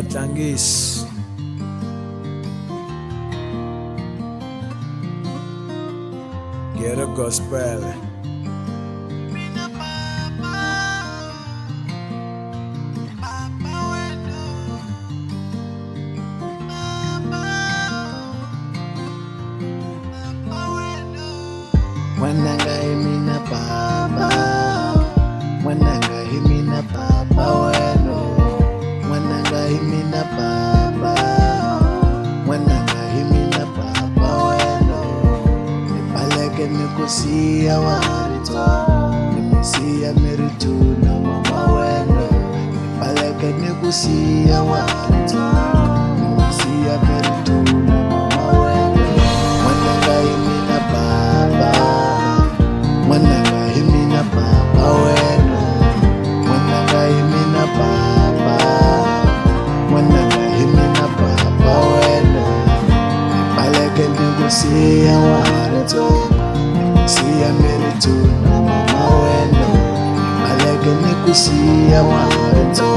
Matlangis. Get a gospel. Wananga Mina Papa, Wananga Mina Papa weno, Wananga Mina Papa, Wananga Mina Papa weno. Nipaleke nikusia warito, nimisia meritu na mama weno. Nipaleke nikusia warito, nimisia meritu na mama weno. Wananga Mina Papa, Wananga Mina Papa weno, Wananga Mina Papa, Wananga Mina Papa weno. Nipaleke nikusia warito, nimisia meritu na mama weno. Nipaleke nikusia warito,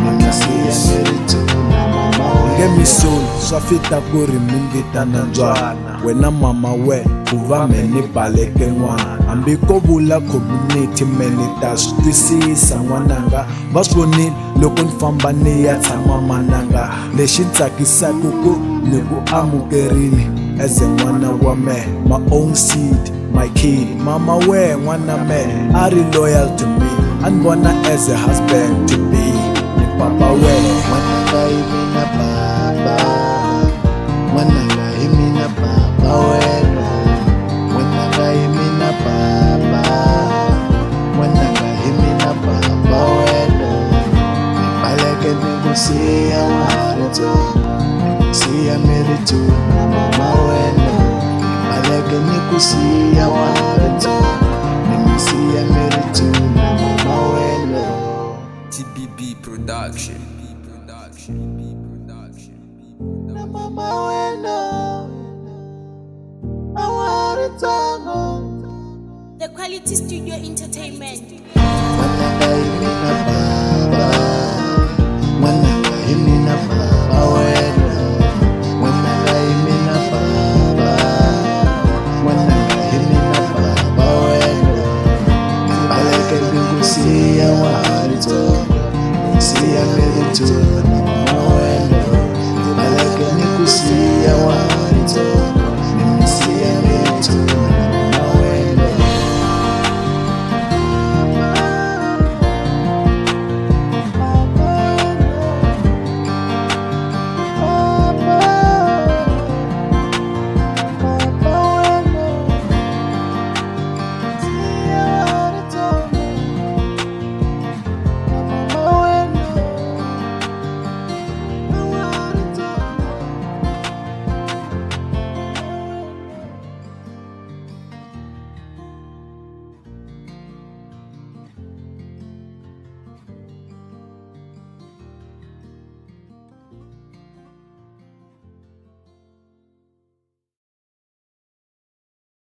nimisia meritu na mama weno. Get me soul, so fita kuri mungita na njwana. Wena mama we, kuva meni baleke nwana. Ambiko bula community meni tas twisisa mwananga. Baswoni loko nfamba niya tama mananga. Leshintsakisa kuku niku amukerini. As a mwana wa me, my own seed, my kid. Mama we, mwana me, are loyal to me. And wanna as a husband to be. Ni papa we, Wananga Mina Papa, Wananga Mina Papa weno, Wananga Mina Papa, Wananga Mina Papa weno. Nipaleke nikusia warito, nimisia meritu na mama weno. Nipaleke nikusia warito, nimisia meritu na mama weno. TBB Production. Na mama weno, awarito. The Quality Studio Entertainment. Wananga Mina Papa.